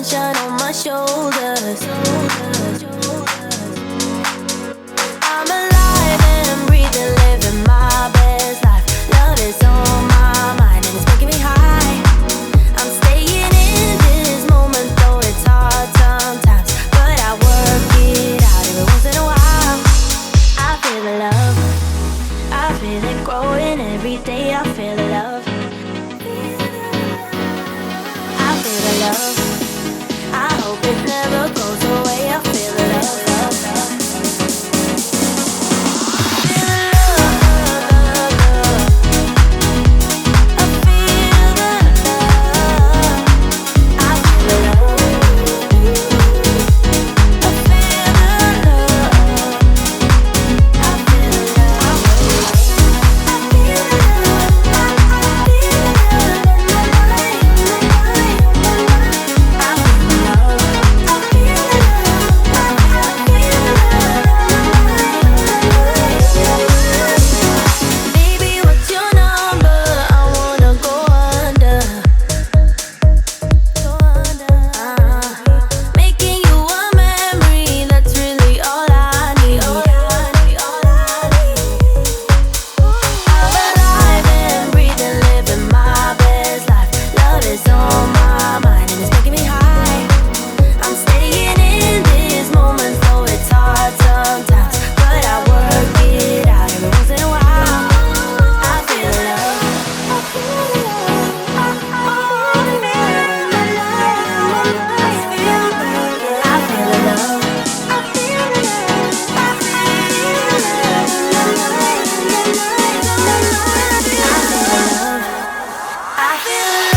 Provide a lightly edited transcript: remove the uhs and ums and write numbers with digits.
sunshine on my shoulders. I'm alive and breathing, living my best life. Love is on my mind and it's making me high. I'm staying in this moment, though it's hard sometimes, but I work it out every once in a while. I feel the love, I feel it growing every day. I feel the love, I feel the love. I hope it never goes away. I feel the love, love, love. Feel the love, love, love. I feel the love. I feel the love. I feel the love. I feel the love. I feel the love. I feel Baby, what's your number? I wanna go under. Making you a memory, that's really all I need. I'm alive and breathing, living my best life. Love is on my mind and it's making me high. I'm staying in this moment, though it's hard sometimes, but I work it out every once in a while. I feel love. I feel love. I feel love. I feel the love. I feel the love. I feel the love. I feel love.